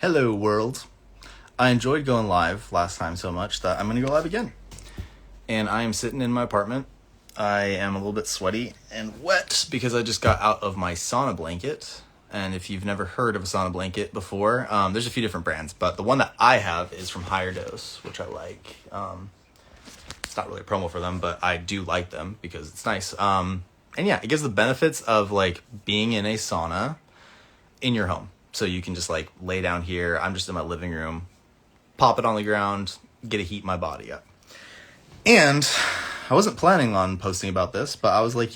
Hello, world. I enjoyed going live last time so much that I'm going to go live again. And I am sitting in my apartment. I am a little bit sweaty and wet because I just got out of my sauna blanket. And if you've never heard of a sauna blanket before, there's a few different brands, but the one that I have is from Higher Dose, which I like. It's not really a promo for them, but I do like them because it's nice. And yeah, it gives the benefits of like being in a sauna in your home. So you can just like lay down here. I'm just in my living room, pop it on the ground, get to heat my body up. And I wasn't planning on posting about this, but I was like,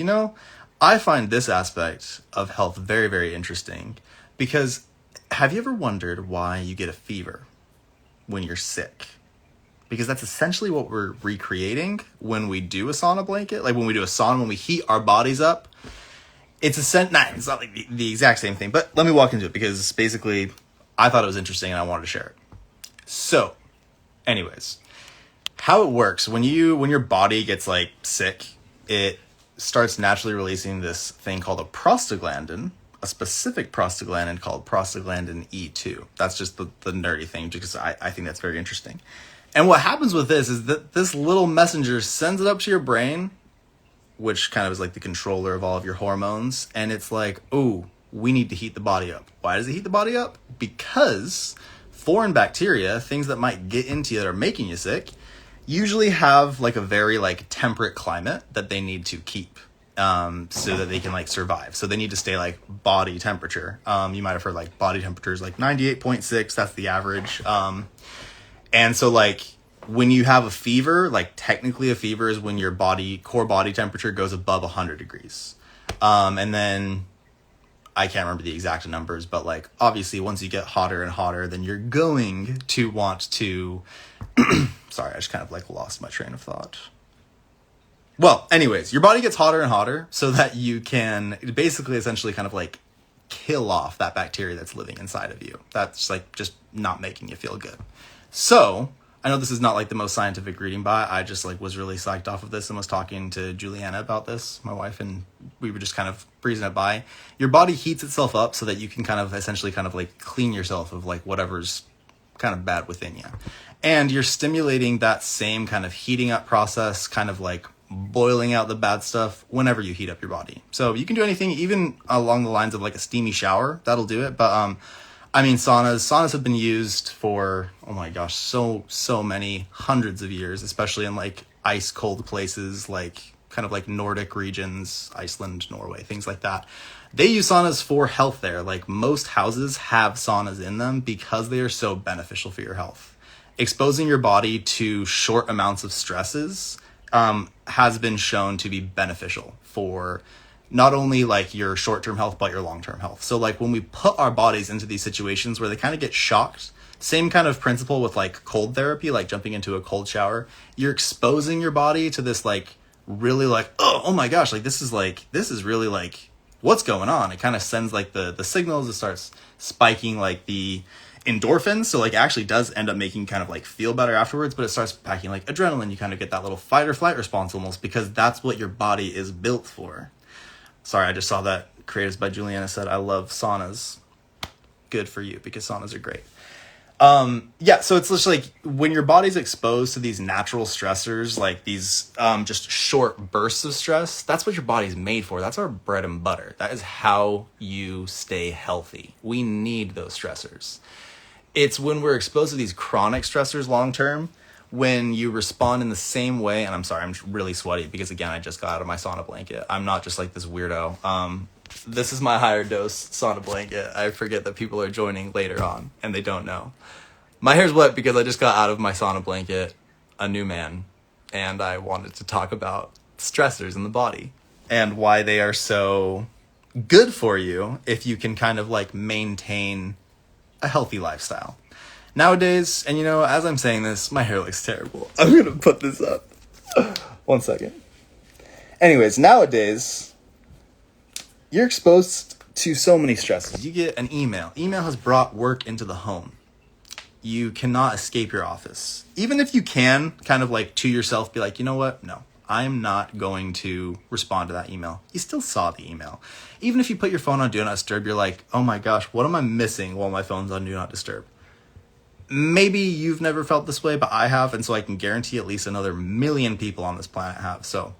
I find this aspect of health very, very interesting because have you ever wondered why you get a fever when you're sick? Because that's essentially what we're recreating when we do a sauna blanket. Like when we do a sauna, when we heat our bodies up, it's not like the exact same thing, but let me walk into it because basically I thought it was interesting and I wanted to share it. So anyways, how it works when your body gets like sick, it starts naturally releasing this thing called a prostaglandin, a specific prostaglandin called prostaglandin E2. That's just the nerdy thing because I think that's very interesting. And what happens with this is that this little messenger sends it up to your brain, which kind of is like the controller of all of your hormones. And it's like, oh, we need to heat the body up. Why does it heat the body up? Because foreign bacteria, things that might get into you that are making you sick, usually have like a very like temperate climate that they need to keep so that they can like survive. So they need to stay like body temperature. You might have heard like body temperature is like 98.6. That's the average. And so like when you have a fever, like technically a fever is when your core body temperature goes above 100 degrees. And then I can't remember the exact numbers, but like obviously once you get hotter and hotter, then you're going to want to, sorry, I just kind of like lost my train of thought. Well, anyways, your body gets hotter and hotter so that you can basically essentially kind of like kill off that bacteria that's living inside of you. That's like just not making you feel good. So I know this is not like the most scientific reading, but I just like was really psyched off of this and was talking to Juliana about this, my wife, and we were just kind of breezing it by. Your body heats itself up so that you can kind of essentially kind of like clean yourself of like whatever's kind of bad within you. And you're stimulating that same kind of heating up process, kind of like boiling out the bad stuff whenever you heat up your body. So you can do anything, even along the lines of like a steamy shower, that'll do it. But I mean, saunas have been used for, oh my gosh, so many hundreds of years, especially in like ice cold places, like kind of like Nordic regions, Iceland, Norway, things like that. They use saunas for health there. Like most houses have saunas in them because they are so beneficial for your health. Exposing your body to short amounts of stresses has been shown to be beneficial for not only like your short-term health, but your long-term health. So like when we put our bodies into these situations where they kind of get shocked, same kind of principle with like cold therapy, like jumping into a cold shower, you're exposing your body to this like really like, oh my gosh, like this is really like what's going on. It kind of sends like the signals, it starts spiking like the endorphins. So like it actually does end up making kind of like feel better afterwards, but it starts packing like adrenaline. You kind of get that little fight or flight response almost because that's what your body is built for. Sorry, I just saw that Creatives by Juliana said, I love saunas. Good for you, because saunas are great. Yeah, so it's just like when your body's exposed to these natural stressors, like these just short bursts of stress, that's what your body's made for. That's our bread and butter. That is how you stay healthy. We need those stressors. It's when we're exposed to these chronic stressors long term, when you respond in the same way, and I'm sorry, I'm really sweaty because again, I just got out of my sauna blanket. I'm not just like this weirdo. This is my Higher Dose sauna blanket. I forget that people are joining later on and they don't know. My hair's wet because I just got out of my sauna blanket, a new man, and I wanted to talk about stressors in the body and why they are so good for you if you can kind of like maintain a healthy lifestyle. Nowadays, and as I'm saying this, my hair looks terrible. I'm going to put this up. 1 second. Anyways, nowadays, you're exposed to so many stresses. You get an email. Email has brought work into the home. You cannot escape your office. Even if you can, kind of like to yourself, be like, you know what? No, I'm not going to respond to that email. You still saw the email. Even if you put your phone on Do Not Disturb, you're like, oh my gosh, what am I missing while my phone's on Do Not Disturb? maybe you've never felt this way, but I have, and so I can guarantee at least another million people on this planet have. So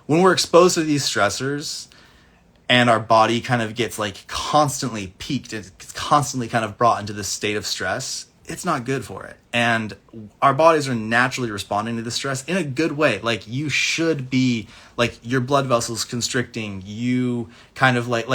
when we're exposed to these stressors and our body kind of gets like constantly peaked, it's constantly kind of brought into this state of stress, it's not good for it. And our bodies are naturally responding to the stress in a good way. Like, you should be like, your blood vessels constricting, you kind of like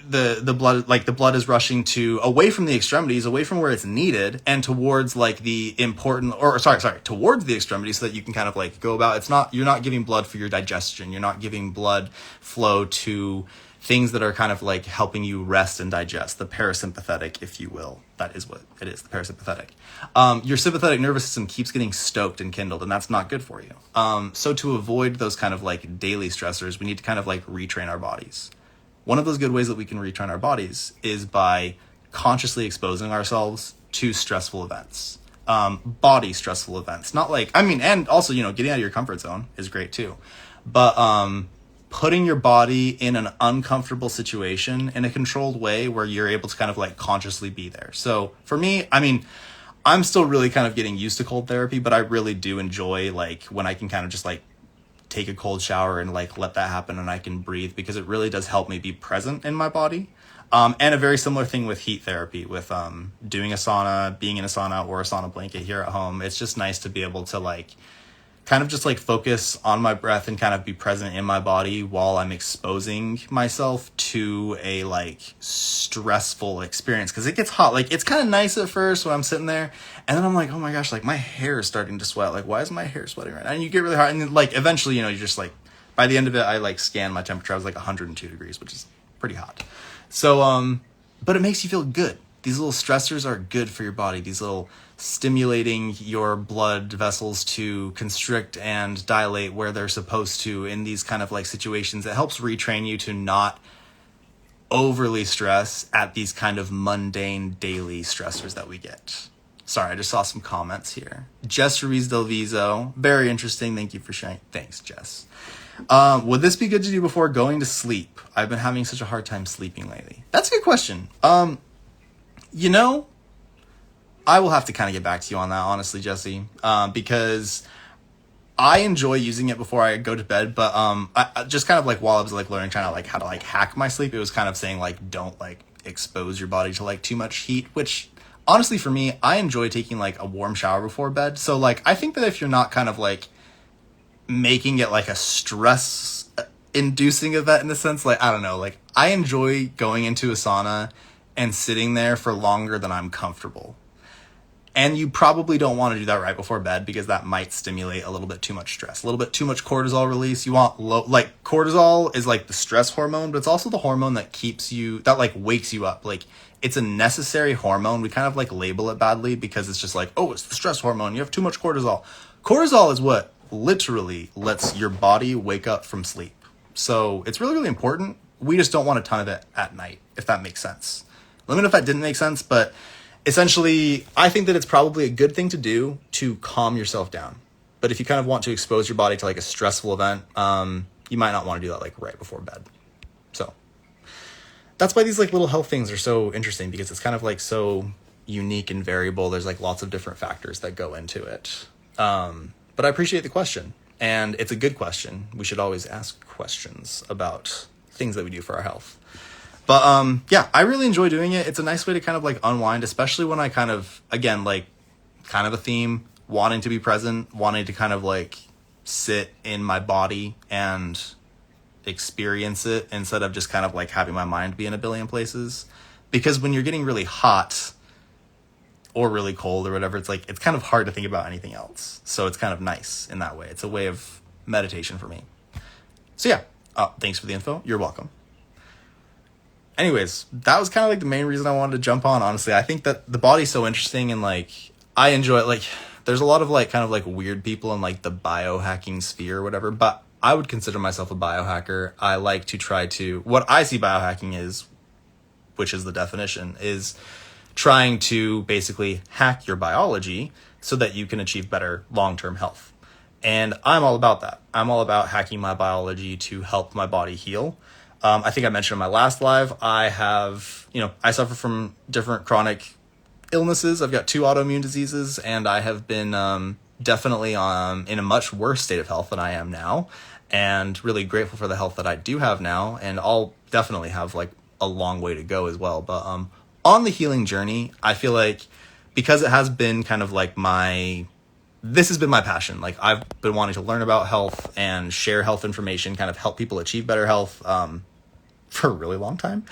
the blood, like the blood is rushing to away from the extremities, away from where it's needed, and towards like the important, or sorry, towards the extremities, so that you can kind of like go about. It's not, you're not giving blood for your digestion. You're not giving blood flow to things that are kind of like helping you rest and digest, the parasympathetic, if you will. That is what it is, the parasympathetic. Your sympathetic nervous system keeps getting stoked and kindled, and that's not good for you. So to avoid those kind of like daily stressors, we need to kind of like retrain our bodies. One of those good ways that we can retrain our bodies is by consciously exposing ourselves to stressful events. Body stressful events. Not like, I mean, and also, you know, getting out of your comfort zone is great too. But putting your body in an uncomfortable situation in a controlled way where you're able to kind of like consciously be there. So for me, I mean, I'm still really kind of getting used to cold therapy, but I really do enjoy like when I can kind of just like take a cold shower and like let that happen and I can breathe, because it really does help me be present in my body. And a very similar thing with heat therapy, with doing a sauna, being in a sauna or a sauna blanket here at home. It's just nice to be able to like kind of just like focus on my breath and kind of be present in my body while I'm exposing myself to a like stressful experience. Cause it gets hot. Like, it's kind of nice at first when I'm sitting there, and then I'm like, oh my gosh, like my hair is starting to sweat. Like, why is my hair sweating right now? And you get really hot. And then like eventually, you know, you're just like, by the end of it, I like scanned my temperature. I was like 102 degrees, which is pretty hot. So, but it makes you feel good. These little stressors are good for your body. These little stimulating your blood vessels to constrict and dilate where they're supposed to in these kind of like situations. It helps retrain you to not overly stress at these kind of mundane daily stressors that we get. Sorry, I just saw some comments here. Jess Ruiz Del Vizo, very interesting. Thank you for sharing. Thanks, Jess. Would this be good to do before going to sleep? I've been having such a hard time sleeping lately. That's a good question. You know, I will have to kind of get back to you on that, honestly, Jesse, because I enjoy using it before I go to bed. But I just kind of like while I was like learning, trying to like how to like hack my sleep, it was kind of saying like don't like expose your body to like too much heat, which honestly for me, I enjoy taking like a warm shower before bed. So like I think that if you're not kind of like making it like a stress inducing event in the sense, like I don't know, like I enjoy going into a sauna and sitting there for longer than I'm comfortable. And you probably don't want to do that right before bed, because that might stimulate a little bit too much stress, a little bit too much cortisol release. You want low, like cortisol is like the stress hormone, but it's also the hormone that keeps you, that like wakes you up. Like it's a necessary hormone. We kind of like label it badly because it's just like, oh, it's the stress hormone. You have too much cortisol. Cortisol is what literally lets your body wake up from sleep. So it's really, really important. We just don't want a ton of it at night, if that makes sense. Let me know if that didn't make sense, but essentially, I think that it's probably a good thing to do to calm yourself down. But if you kind of want to expose your body to like a stressful event, you might not want to do that like right before bed. So that's why these like little health things are so interesting, because it's kind of like so unique and variable. There's like lots of different factors that go into it. But I appreciate the question, and it's a good question. We should always ask questions about things that we do for our health. But yeah, I really enjoy doing it. It's a nice way to kind of like unwind, especially when I kind of, again, like kind of a theme, wanting to be present, wanting to kind of like sit in my body and experience it instead of just kind of like having my mind be in a billion places. Because when you're getting really hot or really cold or whatever, it's like, it's kind of hard to think about anything else. So it's kind of nice in that way. It's a way of meditation for me. So yeah, thanks for the info. You're welcome. Anyways, that was kind of like the main reason I wanted to jump on, honestly. I think that the body's so interesting, and like I enjoy it. Like there's a lot of like kind of like weird people in like the biohacking sphere or whatever, but I would consider myself a biohacker. I like to try to, what I see biohacking is, which is the definition, is trying to basically hack your biology so that you can achieve better long-term health. And I'm all about that. I'm all about hacking my biology to help my body heal. I think I mentioned in my last live, I have, I suffer from different chronic illnesses. I've got 2 autoimmune diseases, and I have been definitely in a much worse state of health than I am now, and really grateful for the health that I do have now, and I'll definitely have like a long way to go as well. But on the healing journey, I feel like because it has been kind of like this has been my passion. Like I've been wanting to learn about health and share health information, kind of help people achieve better health for a really long time.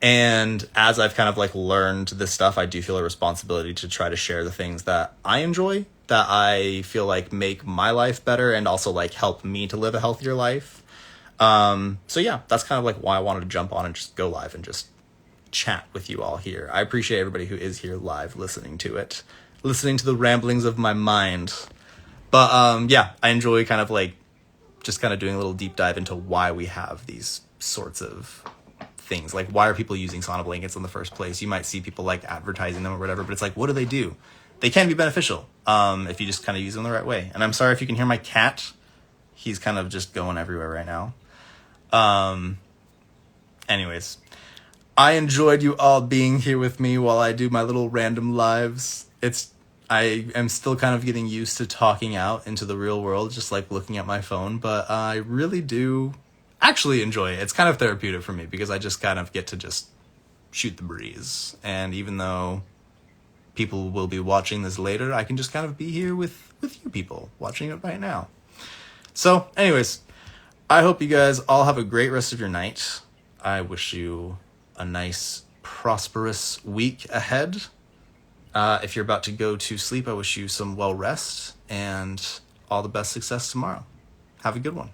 And as I've kind of like learned this stuff, I do feel a responsibility to try to share the things that I enjoy, that I feel like make my life better and also like help me to live a healthier life. So yeah, that's kind of like why I wanted to jump on and just go live and just chat with you all here. I appreciate everybody who is here live listening to the ramblings of my mind. But yeah, I enjoy kind of like just kind of doing a little deep dive into why we have these sorts of things. Like, why are people using sauna blankets in the first place? You might see people like advertising them or whatever, but it's like, what do? They can be beneficial if you just kind of use them the right way. And I'm sorry if you can hear my cat. He's kind of just going everywhere right now. Anyways, I enjoyed you all being here with me while I do my little random lives. I am still kind of getting used to talking out into the real world, just like looking at my phone, but I really do actually enjoy it. It's kind of therapeutic for me because I just kind of get to just shoot the breeze. And even though people will be watching this later, I can just kind of be here with you people watching it right now. So anyways, I hope you guys all have a great rest of your night. I wish you a nice, prosperous week ahead. If you're about to go to sleep, I wish you some well rest and all the best success tomorrow. Have a good one.